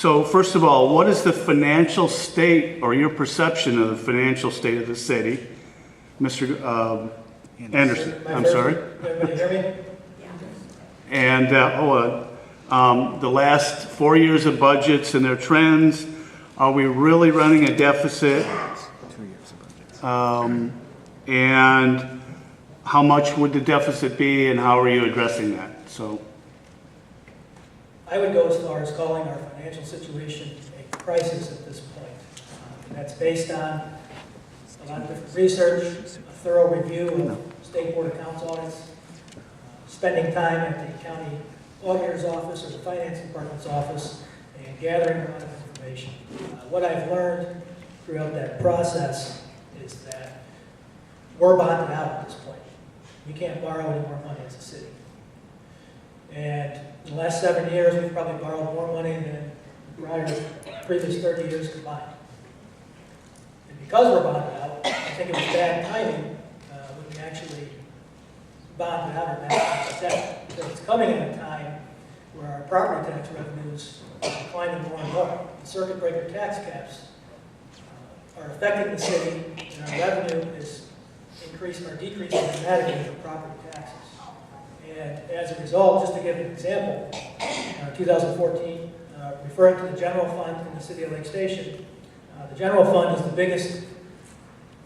So first of all, what is the financial state or your perception of the financial state of the city? Mr. Anderson, I'm sorry. Everybody hear me? And hold on. The last 4 years of budgets and their trends, are we really running a deficit? 2 years of budgets. And how much would the deficit be and how are you addressing that? So, I would go as far as calling our financial situation a crisis at this point. And that's based on a lot of different research, a thorough review of State Board of Accounts audits, spending time at the county auditor's office or the finance department's office, and gathering a lot of information. What I've learned throughout that process is that we're bonded out at this point. We can't borrow any more money as a city. And in the last 7 years, we've probably borrowed more money than the previous 30 years combined. And because we're bonded out, I think it was bad timing when we actually bonded out our national debt. So it's coming at a time where our property tax revenues are declining more and more. The circuit breaker tax caps are affecting the city, and our revenue is increasing or decreasing dramatically for property taxes. And as a result, just to give an example, 2014, referring to the general fund in the city of Lake Station, the general fund is the biggest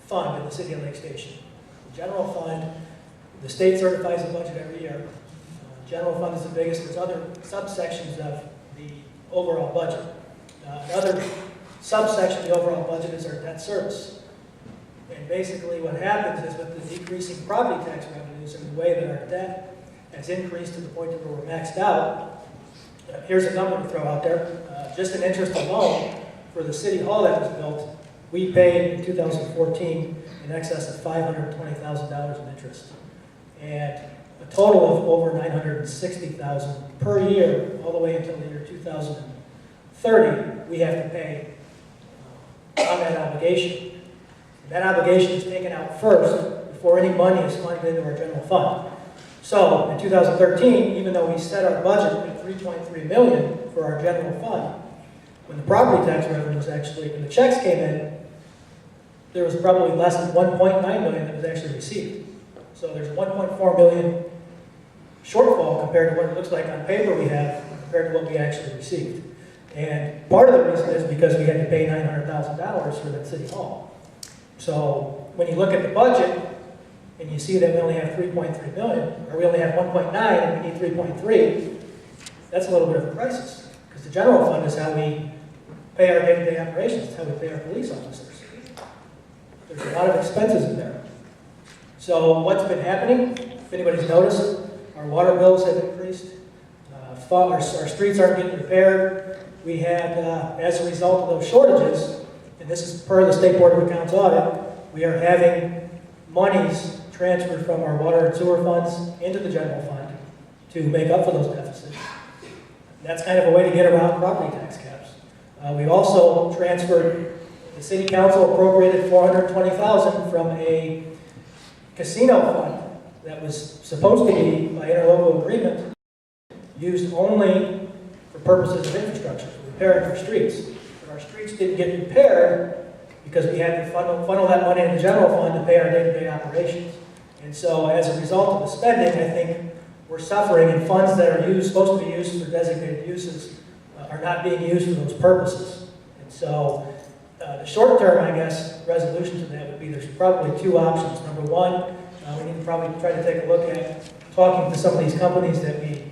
fund in the city of Lake Station. The general fund, the state certifies the budget every year. The general fund is the biggest. There's other subsections of the overall budget. Another subsection of the overall budget is our debt service. And basically what happens is with the decreasing property tax revenues and the way that our debt has increased to the point that we're maxed out, here's a number to throw out there. Just in interest alone, for the city hall that was built, we paid in 2014 in excess of $520,000 in interest. And a total of over $960,000 per year, all the way until the year 2030, we have to pay on that obligation. And that obligation is taken out first before any money is funded into our general fund. So in 2013, even though we set our budget at $3.3 million for our general fund, when the property tax revenues when the checks came in, there was probably less than $1.9 million that was actually received. So there's $1.4 million shortfall compared to what it looks like on paper we have compared to what we actually received. And part of the reason is because we had to pay $900,000 for that city hall. So when you look at the budget and you see that we only have $3.3 million, or we only have 1.9 and we need 3.3, that's a little bit of a crisis. Because the general fund is how we pay our day-to-day operations, it's how we pay our police officers. There's a lot of expenses in there. So what's been happening, if anybody's noticed, our water bills have increased. Our streets aren't getting repaired. We had, as a result of those shortages, and this is per the State Board of Accounts audit, we are having monies transferred from our water and sewer funds into the general fund to make up for those deficits. And that's kind of a way to get around property tax caps. We also transferred, the city council appropriated $420,000 from a casino fund that was supposed to be, by interlocal agreement, used only for purposes of infrastructure, for repairing our streets. But our streets didn't get repaired because we had to funnel that money in the general fund to pay our day-to-day operations. And so as a result of the spending, I think we're suffering, and funds that are supposed to be used for designated uses are not being used for those purposes. And so the short-term, I guess, resolution to that would be there's probably two options. Number one, we need to probably try to take a look at talking to some of these companies that we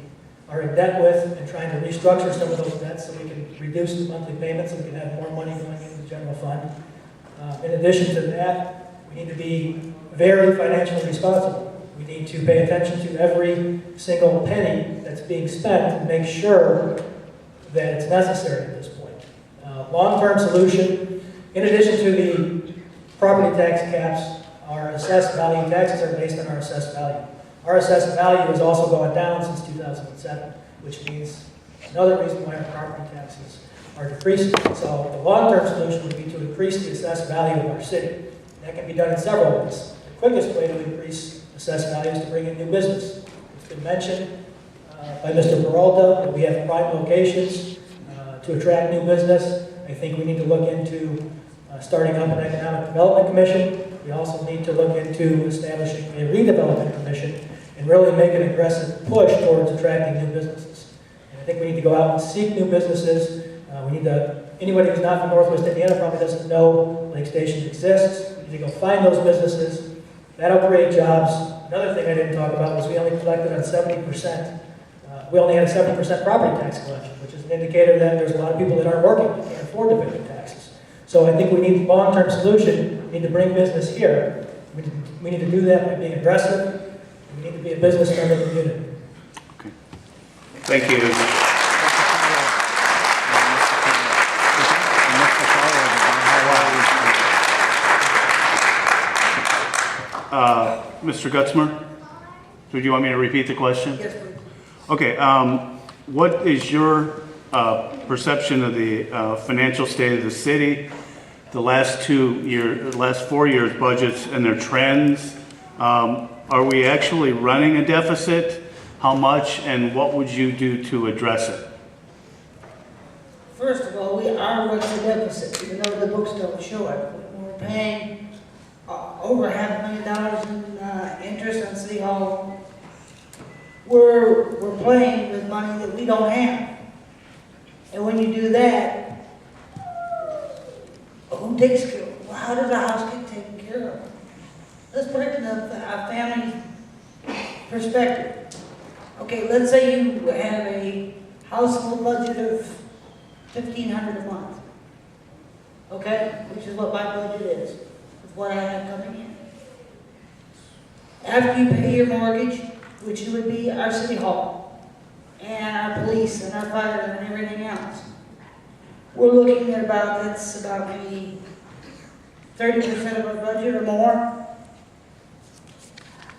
are in debt with and trying to restructure some of those debts so we can reduce the monthly payments and we can have more money going into the general fund. In addition to that, we need to be very financially responsible. We need to pay attention to every single penny that's being spent and make sure that it's necessary at this point. Long-term solution, in addition to the property tax caps, our assessed value taxes are based on our assessed value. Our assessed value has also gone down since 2007, which means another reason why our property taxes are decreasing. So the long-term solution would be to increase the assessed value of our city. That can be done in several ways. The quickest way to increase assessed value is to bring in new business. It's been mentioned by Mr. Peralta that we have prime locations to attract new business. I think we need to look into starting up an economic development commission. We also need to look into establishing a redevelopment commission and really make an aggressive push towards attracting new businesses. And I think we need to go out and seek new businesses. Anybody who's not from Northwest Indiana probably doesn't know Lake Station exists. We need to go find those businesses. That'll create jobs. Another thing I didn't talk about was we only collected on 70%. We only had a 70% property tax collection, which is an indicator that there's a lot of people that aren't working and can't afford to pay the taxes. So I think we need a long-term solution. We need to bring business here. We need to do that by being aggressive. We need to be a business-friendly community. Okay. Thank you. Mr. Gutzmer, do you want me to repeat the question? Yes, please. Okay, what is your perception of the financial state of the city, the last 4 years' budgets and their trends? Are we actually running a deficit? How much, and what would you do to address it? First of all, we are running a deficit, even though the books don't show it. We're paying over $500,000 in interest on City Hall. We're playing with money that we don't have. And when you do that, who takes care of it? Well, how does a house get taken care of? Let's put it in a family perspective. Okay, let's say you have a household budget of $1,500 a month. Okay, which is what my budget is, with what I have coming in. After you pay your mortgage, which would be our city hall, and our police, and our fire, and everything else, we're looking at that's about maybe 30% of our budget or more.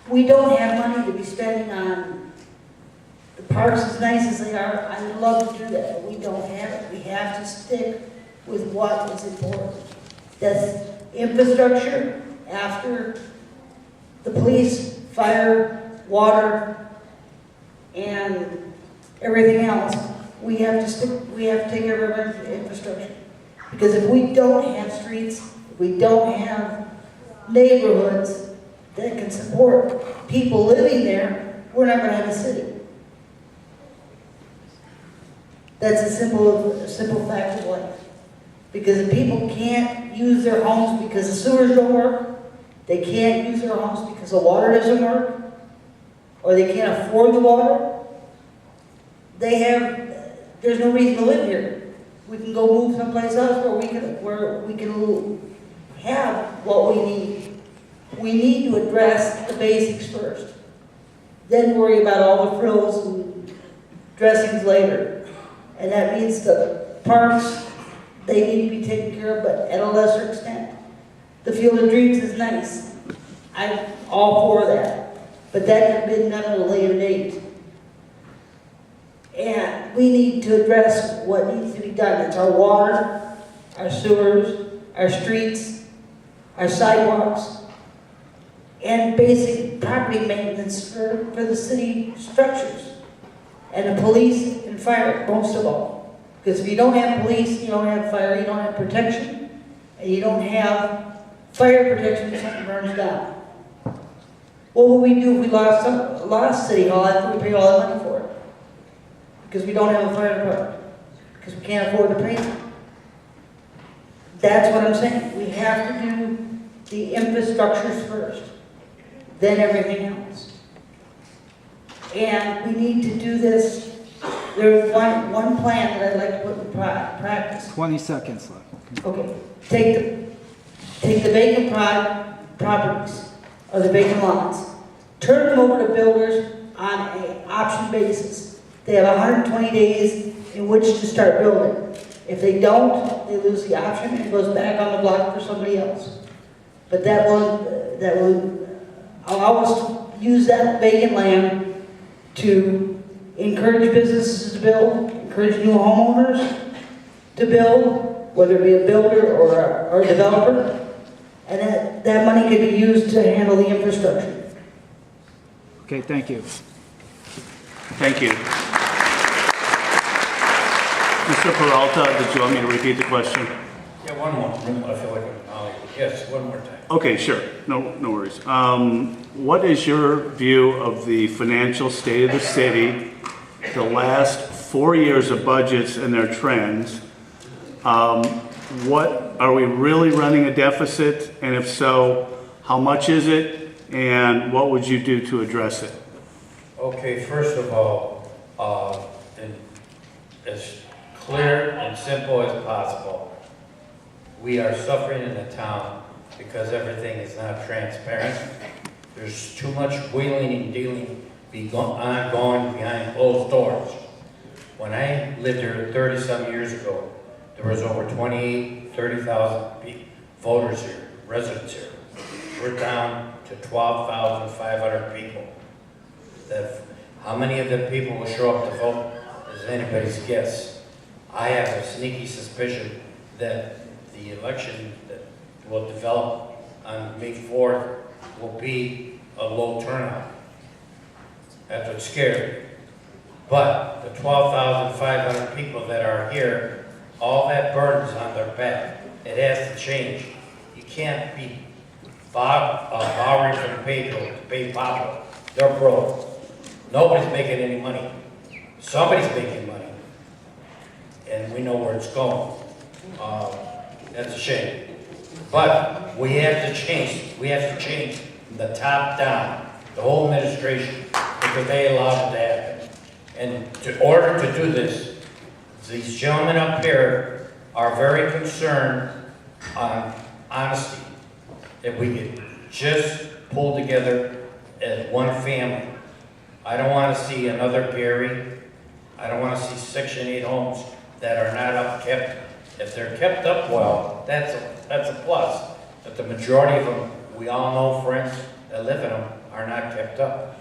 We don't have money to be spending on the parks, as nice as they are. I would love to do that, but we don't have it. We have to stick with what is important. That's infrastructure after the police, fire, water, and everything else. We have to take care of our infrastructure. Because if we don't have streets, if we don't have neighborhoods that can support people living there, we're not going to have a city. That's a simple fact of life. Because if people can't use their homes because the sewers don't work, they can't use their homes because the water doesn't work, or they can't afford the water, there's no reason to live here. We can go move someplace else where we can have what we need. We need to address the basics first. Then worry about all the frills and dressings later. And that means the parks, they need to be taken care of, but at a lesser extent. The Field of Dreams is nice. I'm all for that. But that could have been done at a later date. And we need to address what needs to be done. It's our water, our sewers, our streets, our sidewalks, and basic property maintenance for the city structures. And the police and fire, most of all. Because if you don't have police, you don't have fire, you don't have protection, and you don't have fire protection if something burns down. What would we do if we lost City Hall after we paid all the money for it? Because we don't have a fire department. Because we can't afford to pay them. That's what I'm saying. We have to do the infrastructures first, then everything else. And we need to do this. There's one plan that I'd like to put in practice. 20 seconds left. Okay, take the vacant properties, or the vacant lots, turn them over to builders on an option basis. They have 120 days in which to start building. If they don't, they lose the option and it goes back on the block for somebody else. But that will allow us to use that vacant land to encourage businesses to build, encourage new homeowners to build, whether it be a builder or a developer, and that money could be used to handle the infrastructure. Okay, thank you. Thank you. Mr. Peralta, did you want me to repeat the question? Yeah, one more. I feel like I'm Hollywood. Yes, one more time. Okay, sure. No worries. What is your view of the financial state of the city, the last 4 years of budgets and their trends? What, are we really running a deficit? And if so, how much is it? And what would you do to address it? Okay, first of all, and as clear and simple as possible, we are suffering in the town because everything is not transparent. There's too much wheeling and dealing ongoing behind closed doors. When I lived here 30-some years ago, there was over 30,000 voters here, residents here. We're down to 12,500 people. How many of the people will show up to vote is anybody's guess. I have a sneaky suspicion that the election that will develop on May 4th will be a low turnout. That's what's scary. But the 12,500 people that are here, all that burden's on their back. It has to change. You can't be borrowing from Pedro to pay Pablo. They're broke. Nobody's making any money. Somebody's making money. And we know where it's going. That's a shame. But we have to change. We have to change from the top down, the whole administration, because they allowed it to happen. And in order to do this, these gentlemen up here are very concerned on honesty. If we could just pull together as one family. I don't want to see another Gary. I don't want to see Section 8 homes that are not upkept. If they're kept up well, that's a plus. But the majority of them, we all know friends that live in them, are not kept up.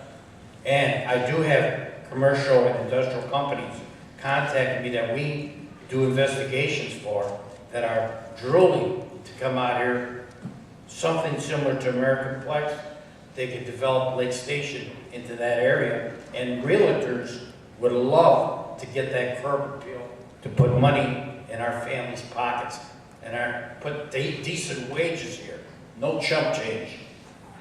And I do have commercial and industrial companies contacting me that we do investigations for that are drooling to come out here. Something similar to American Plex. They could develop Lake Station into that area, and realtors would love to get that curb appeal to put money in our families' pockets and put decent wages here, no chump change.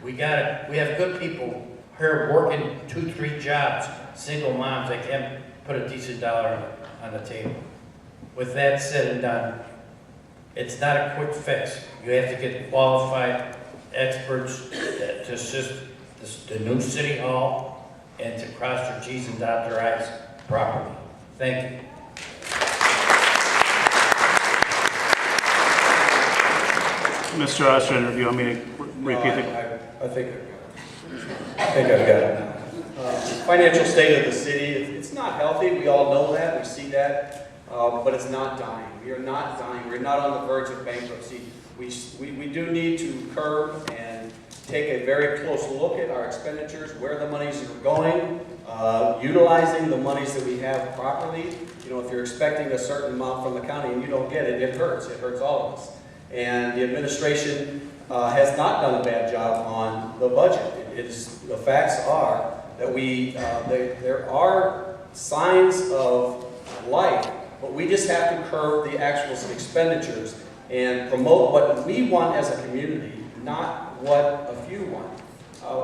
We have good people here working 2-3 jobs, single moms that can put a decent dollar on the table. With that said and done, it's not a quick fix. You have to get qualified experts to assist the new city hall and to cross their T's and dot their I's properly. Thank you. Mr. Ostrander, do you want me to repeat it? I think I've got it now. Financial state of the city, it's not healthy. We all know that. We see that. But it's not dying. We are not dying. We're not on the verge of bankruptcy. We do need to curb and take a very close look at our expenditures, where the monies are going, utilizing the monies that we have properly. You know, if you're expecting a certain amount from the county and you don't get it, it hurts. It hurts all of us. And the administration has not done a bad job on the budget. The facts are that there are signs of life, but we just have to curb the actual expenditures and promote what we want as a community, not what a few want.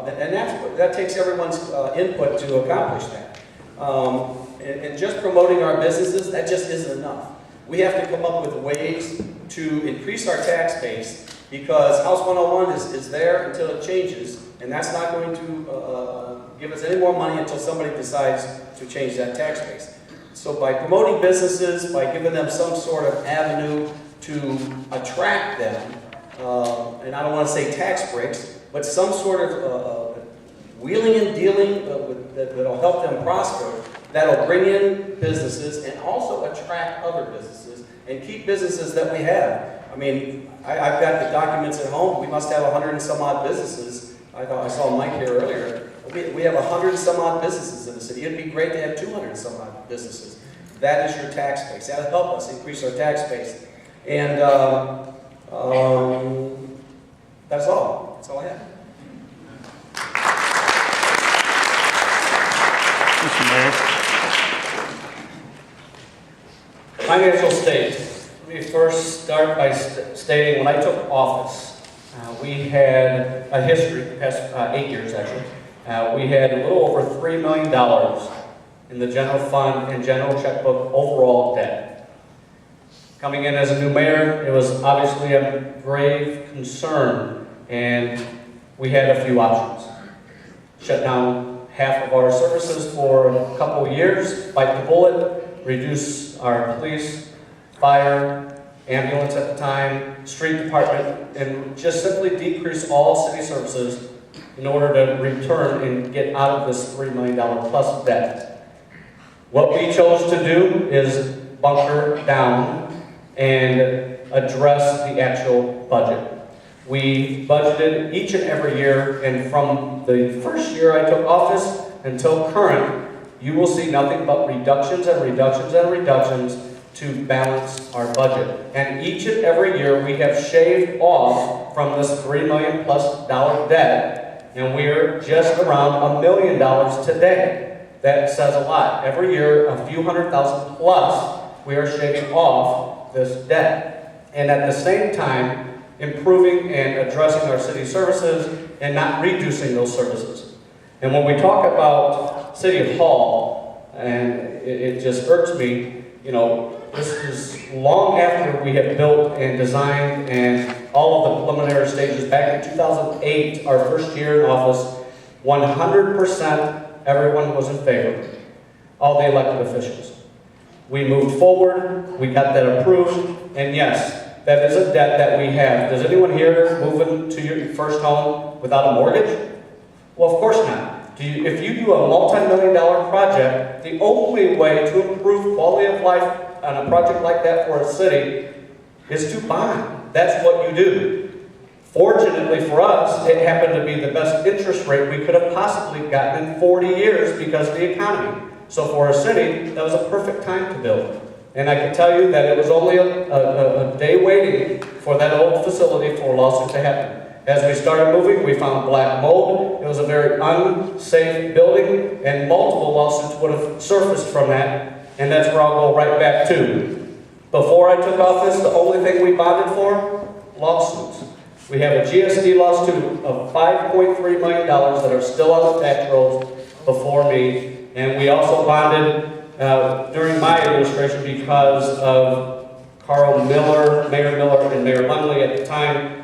And that takes everyone's input to accomplish that. And just promoting our businesses, that just isn't enough. We have to come up with ways to increase our tax base, because House 101 is there until it changes, and that's not going to give us any more money until somebody decides to change that tax base. So by promoting businesses, by giving them some sort of avenue to attract them, and I don't want to say tax breaks, but some sort of wheeling and dealing that'll help them prosper, that'll bring in businesses and also attract other businesses and keep businesses that we have. I mean, I've got the documents at home. We must have 100 and some odd businesses. I thought I saw Mike here earlier. We have 100 and some odd businesses in the city. It'd be great to have 200 and some odd businesses. That is your tax base. That'll help us increase our tax base. And that's all. That's all I have. Mr. Mayor? financial state. Let me first start by stating when I took office, we had a history, the past 8 years actually. We had a little over $3 million in the general fund and general checkbook overall debt. Coming in as a new mayor, it was obviously a grave concern, and we had a few options. Shut down half of our services for a couple of years, bite the bullet, reduce our police, fire, ambulance at the time, street department, and just simply decrease all city services in order to return and get out of this $3 million plus debt. What we chose to do is bunker down and address the actual budget. We budgeted each and every year, and from the first year I took office until current, you will see nothing but reductions and reductions and reductions to balance our budget. And each and every year we have shaved off from this $3 million plus debt, and we're just around $1 million today. That says a lot. Every year, a few $100,000 plus, we are shaving off this debt. And at the same time, improving and addressing our city services and not reducing those services. And when we talk about City Hall, and it just irks me, you know, this is long after we have built and designed and all of the preliminary stages. Back in 2008, our first year in office, 100% everyone was in favor, all the elected officials. We moved forward, we got that approved, and yes, that is a debt that we have. Does anyone here move into your first home without a mortgage? Well, of course not. If you do a multi-million-dollar project, the only way to improve quality of life on a project like that for a city is to bond. That's what you do. Fortunately for us, it happened to be the best interest rate we could have possibly gotten in 40 years because of the economy. So for a city, that was a perfect time to build. And I can tell you that it was only a day waiting for that old facility for a lawsuit to happen. As we started moving, we found black mold. It was a very unsafe building, and multiple lawsuits would have surfaced from that, and that's where I'll go right back to. Before I took office, the only thing we bonded for? Lawsuits. We have a GSD lawsuit of $5.3 million that are still on the tax rolls before me, and we also bonded during my administration because of Carl Miller, Mayor Miller, and Mayor Munley at the time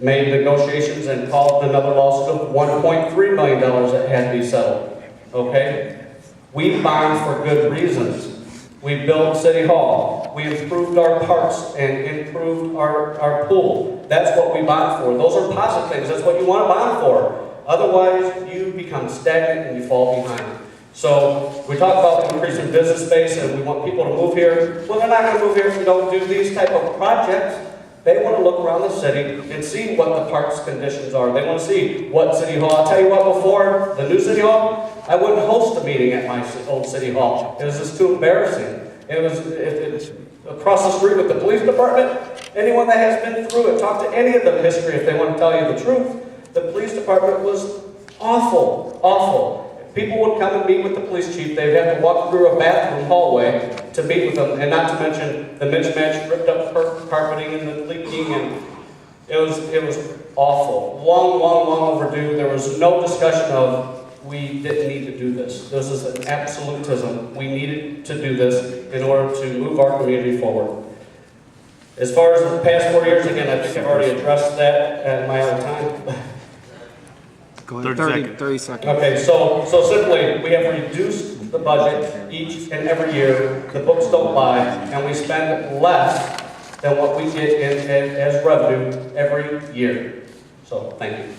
made negotiations and called another lawsuit of $1.3 million that had to be settled. Okay? We bond for good reasons. We built City Hall. We improved our parks and improved our pool. That's what we bond for. Those are positive things. That's what you want to bond for. Otherwise, you become stagnant and you fall behind. So we talk about increasing business space and we want people to move here. Well, they're not going to move here if we don't do these type of projects. They want to look around the city and see what the park's conditions are. They want to see what City Hall. I'll tell you what, before the new City Hall, I wouldn't host a meeting at my old City Hall. It was just too embarrassing. It was across the street with the police department. Anyone that has been through it, talk to any of the history if they want to tell you the truth. The police department was awful, awful. People would come and meet with the police chief. They'd have to walk through a bathroom hallway to meet with them, and not to mention the mismatched, ripped up carpeting and the leaking, and it was awful. Long overdue. There was no discussion of we didn't need to do this. This is an absolutism. We needed to do this in order to move our community forward. As far as the past 4 years, again, I think I've already addressed that at my own time. Go ahead. 30 seconds. Okay, so simply, we have reduced the budget each and every year. The books don't lie, and we spend less than what we get in as revenue every year. So, thank you.